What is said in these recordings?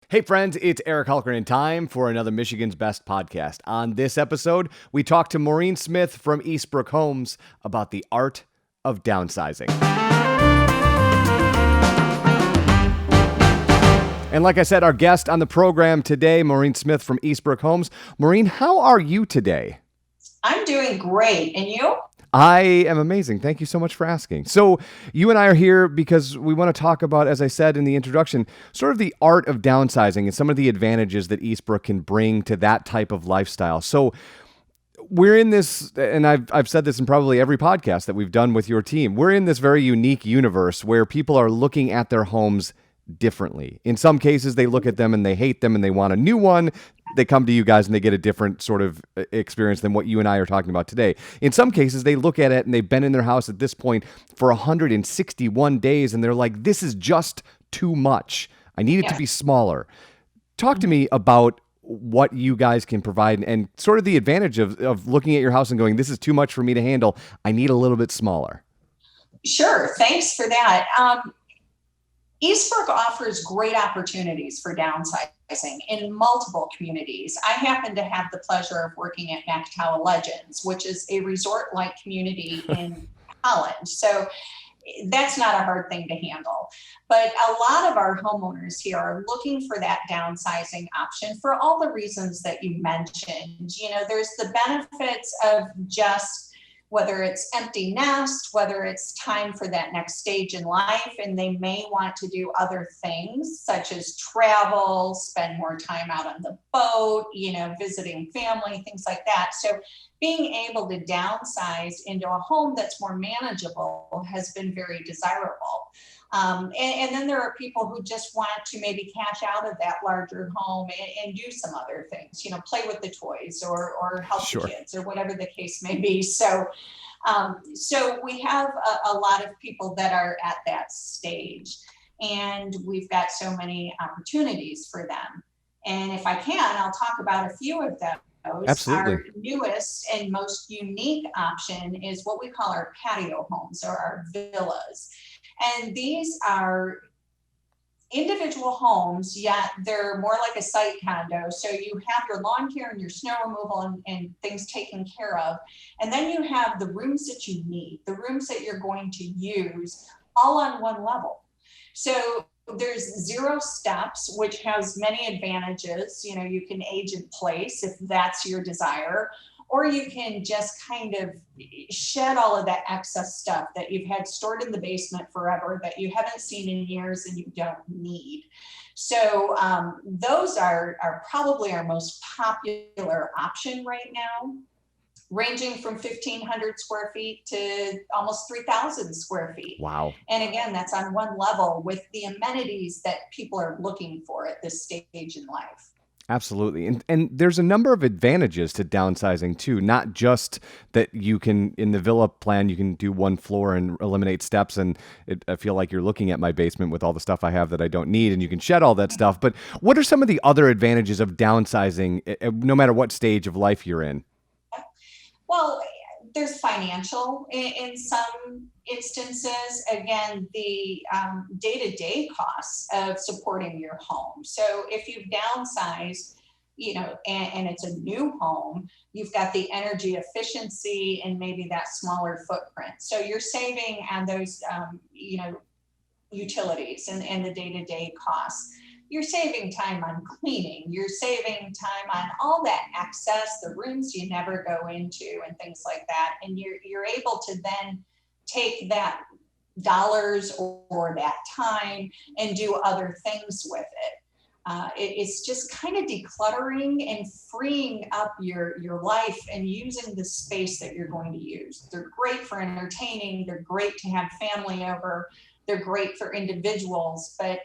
Hey friends, it's Eric Hultgren, and time for another Michigan's Best podcast. On this episode, we talk to Maureen Smith from Eastbrook Homes about the art of downsizing. And like I said, our guest on the program today, Maureen Smith from Eastbrook Homes. Maureen, how are you today? I'm doing great. And you? I am amazing. Thank you so much for asking. So you and I are here because we want to talk about, as I said in the introduction, sort of the art of downsizing and some of the advantages that Eastbrook can bring to that type of lifestyle. So we're in this, and I've said this in probably every podcast that we've done with your team, we're in this very unique universe where people are looking at their homes differently. In some cases, they look at them and they hate them and they want a new one. They come to you guys and they get a different sort of experience than what you and I are talking about today. In some cases, they look at it and they've been in their house at this point for 161 days and they're like, this is just too much. I need it to be smaller. Talk to me about what you guys can provide and sort of the advantage of looking at your house and going, this is too much for me to handle. I need a little bit smaller. Sure. Thanks for that. Eastbrook offers great opportunities for downsizing in multiple communities. I happen to have the pleasure of working at Patio Legends, which is a resort-like community in Holland. So that's not a hard thing to handle. But a lot of our homeowners here are looking for that downsizing option for all the reasons that you mentioned. You know, there's the benefits of just whether it's empty nest, whether it's time for that next stage in life, and they may want to do other things such as travel, spend more time out on the boat, visiting family, things like that. So being able to downsize into a home that's more manageable has been very desirable. And then there are people who just want to maybe cash out of that larger home and do some other things, play with the toys or help the kids or whatever the case may be. So we have a lot of people that are at that stage, and we've got so many opportunities for them. And if I can, I'll talk about a few of them. Absolutely. Our newest and most unique option is what we call our patio homes or our villas. And these are individual homes, yet they're more like a site condo. So you have your lawn care and your snow removal and things taken care of. And then you have the rooms that you need, the rooms that you're going to use all on one level. So there's 0 steps, which has many advantages. You can age in place if that's your desire, or you can just kind of shed all of that excess stuff that you've had stored in the basement forever that you haven't seen in years and you don't need. So those are probably our most popular option right now, ranging from 1,500 square feet to almost 3,000 square feet. Wow. And again, that's on one level with the amenities that people are looking for at this stage in life. Absolutely. And there's a number of advantages to downsizing too, not just that you can, in the villa plan, you can do one floor and eliminate steps. And I feel like you're looking at my basement with all the stuff I have that I don't need, and you can shed all that stuff. But what are some of the other advantages of downsizing, no matter what stage of life you're in? Well, there's financial in some instances. Again, the day-to-day costs of supporting your home. So if you've downsized, and it's a new home, you've got the energy efficiency and maybe that smaller footprint. So you're saving on those, utilities and the day-to-day costs. You're saving time on cleaning. You're saving time on all that excess, the rooms you never go into and things like that. And you're able to then take that dollars or that time and do other things with it. It's just kind of decluttering and freeing up your life and using the space that you're going to use. They're great for entertaining. They're great to have family over. They're great for individuals, but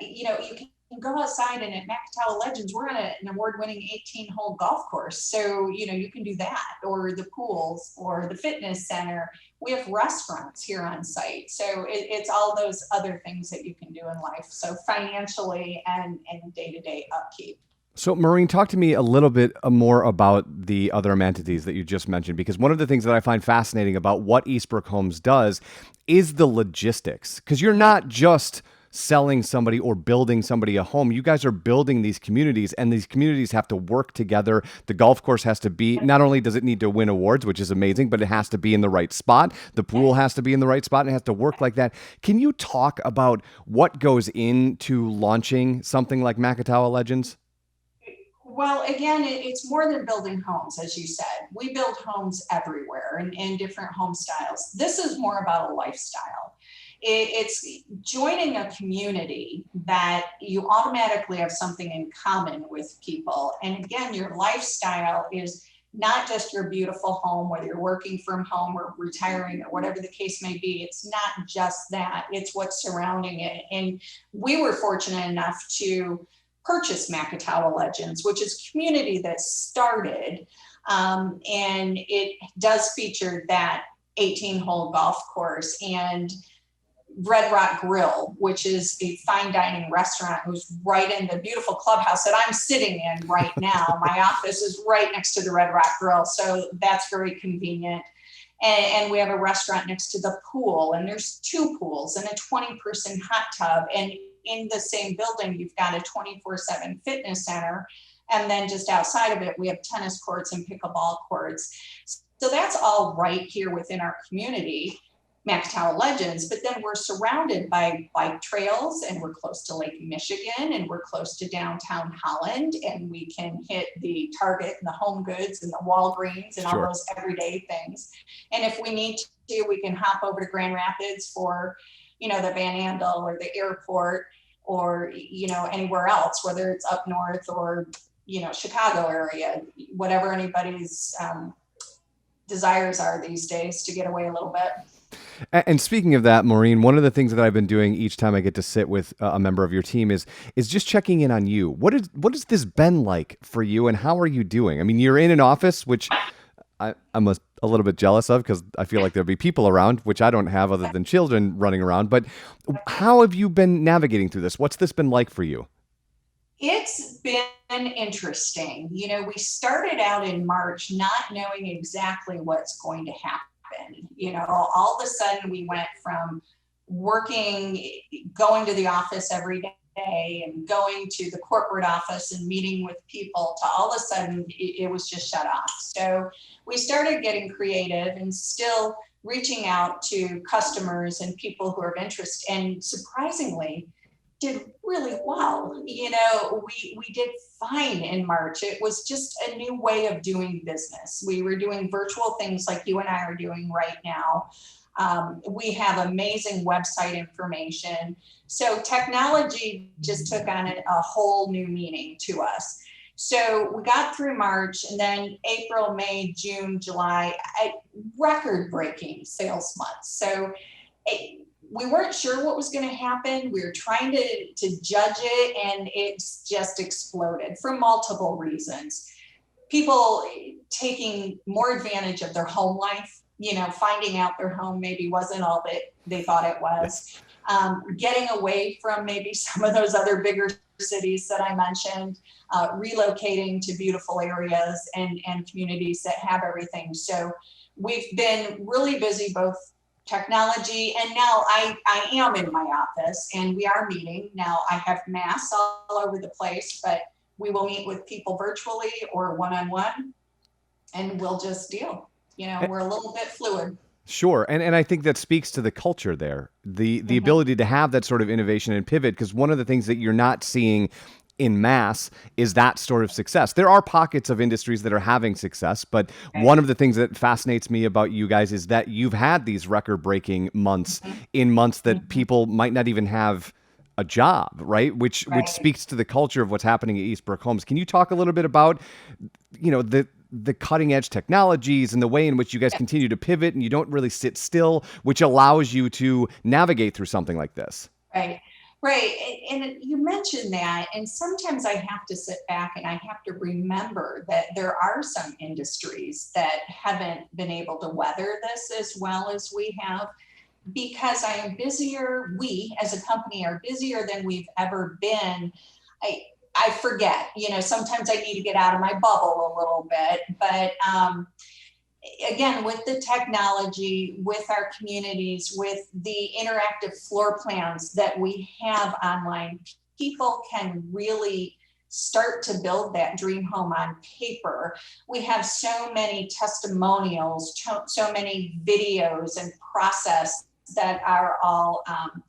you can go outside, and at Patio Legends, we're on an award-winning 18-hole golf course. So, you can do that, or the pools, or the fitness center. We have restaurants here on site. So it's all those other things that you can do in life. So financially and day-to-day upkeep. So, Maureen, talk to me a little bit more about the other amenities that you just mentioned, because one of the things that I find fascinating about what Eastbrook Homes does is the logistics, because you're not just selling somebody or building somebody a home. You guys are building these communities, and these communities have to work together. The golf course has to be, not only does it need to win awards, which is amazing, but it has to be in the right spot. The pool has to be in the right spot, and it has to work like that. Can you talk about what goes into launching something like Macatawa Legends? Well, again, it's more than building homes, as you said. We build homes everywhere and different home styles. This is more about a lifestyle. It's joining a community that you automatically have something in common with people. And again, your lifestyle is not just your beautiful home, whether you're working from home or retiring or whatever the case may be. It's not just that, it's what's surrounding it. And we were fortunate enough to purchase Macatawa Legends, which is a community that started, and it does feature that 18-hole golf course and Red Rock Grill, which is a fine dining restaurant who's right in the beautiful clubhouse that I'm sitting in right now. My office is right next to the Red Rock Grill, so that's very convenient. And we have a restaurant next to the pool, and there's 2 pools and a 20-person hot tub. And in the same building, you've got a 24/7 fitness center. And then just outside of it, we have tennis courts and pickleball courts. So that's all right here within our community, Macatawa Legends. But then we're surrounded by bike trails, and we're close to Lake Michigan, and we're close to downtown Holland, and we can hit the Target and the Home Goods and the Walgreens and all those everyday things. And if we need to, we can hop over to Grand Rapids for, the Van Andel or the airport, or, anywhere else, whether it's up north or, Chicago area, whatever anybody's desires are these days to get away a little bit. And speaking of that, Maureen, one of the things that I've been doing each time I get to sit with a member of your team is just checking in on you. What has this been like for you, and how are you doing? I mean, you're in an office, which I'm a little bit jealous of, because I feel like there'll be people around, which I don't have other than children running around. But how have you been navigating through this? What's this been like for you? It's been interesting. We started out in March not knowing exactly what's going to happen. All of a sudden we went from going to the office every day and going to the corporate office and meeting with people, to all of a sudden it was just shut off. So we started getting creative and still reaching out to customers and people who are of interest, and surprisingly did really well. We did fine in March. It was just a new way of doing business. We were doing virtual things like you and I are doing right now. We have amazing website information. So technology just took on a whole new meaning to us. So we got through March, and then April, May, June, July, record-breaking sales months. So we weren't sure what was going to happen. We were trying to judge it, and it's just exploded for multiple reasons. People taking more advantage of their home life, finding out their home maybe wasn't all that they thought it was, getting away from maybe some of those other bigger cities that I mentioned, relocating to beautiful areas and communities that have everything. So we've been really busy, both technology, and now I am in my office and we are meeting. Now I have masks all over the place, but we will meet with people virtually or one-on-one, and we'll just deal. We're a little bit fluid. Sure. And I think that speaks to the culture there, the ability to have that sort of innovation and pivot, because one of the things that you're not seeing in mass is that sort of success. There are pockets of industries that are having success, but one of the things that fascinates me about you guys is that you've had these record-breaking months in months that people might not even have a job, right? Which speaks to the culture of what's happening at Eastbrook Homes. Can you talk a little bit about, the cutting edge technologies and the way in which you guys continue to pivot and you don't really sit still, which allows you to navigate through something like this? Right. And you mentioned that, and sometimes I have to sit back and I have to remember that there are some industries that haven't been able to weather this as well as we have, because I am busier. We as a company are busier than we've ever been. I forget, sometimes I need to get out of my bubble a little bit, but again, with the technology, with our communities, with the interactive floor plans that we have online, people can really start to build that dream home on paper. We have so many testimonials, so many videos and process that are all on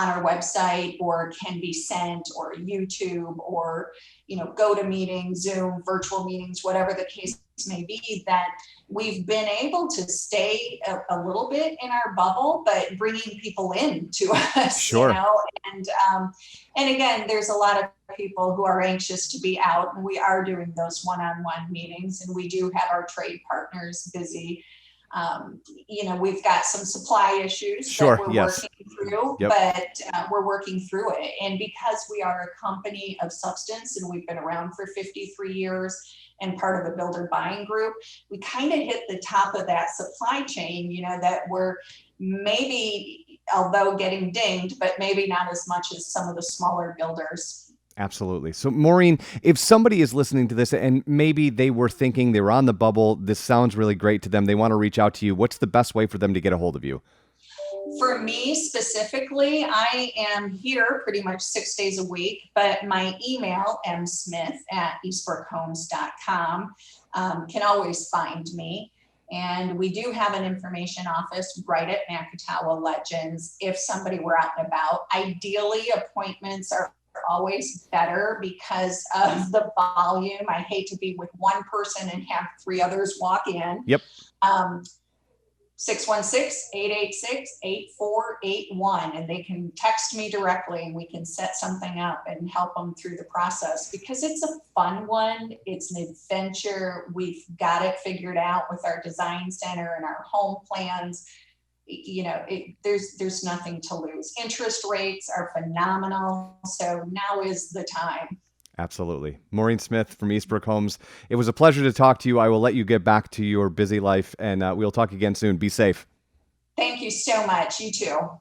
our website, or can be sent, or YouTube, or GoToMeeting, Zoom, virtual meetings, whatever the case may be, that we've been able to stay a little bit in our bubble, but bringing people in to us, Sure. and again, there's a lot of people who are anxious to be out, and we are doing those one-on-one meetings, and we do have our trade partners busy. We've got some supply issues Sure. that we're Yes. working through, Yep. but we're working through it. And because we are a company of substance and we've been around for 53 years and part of a builder buying group, we kind of hit the top of that supply chain, that we're maybe, although getting dinged, but maybe not as much as some of the smaller builders. Absolutely. So, Maureen, if somebody is listening to this and maybe they were thinking they were on the bubble, this sounds really great to them, they want to reach out to you, what's the best way for them to get a hold of you? For me specifically, I am here pretty much 6 days a week, but my email, msmith@eastbrookhomes.com, can always find me. And we do have an information office right at Macatawa Legends if somebody were out and about. Ideally, appointments are always better because of the volume. I hate to be with one person and have 3 others walk in. Yep. 616-886-8481, and they can text me directly and we can set something up and help them through the process, because it's a fun one. It's an adventure. We've got it figured out with our design center and our home plans. There's nothing to lose. Interest rates are phenomenal. So now is the time. Absolutely. Maureen Smith from Eastbrook Homes. It was a pleasure to talk to you. I will let you get back to your busy life, and we'll talk again soon. Be safe. Thank you so much. You too.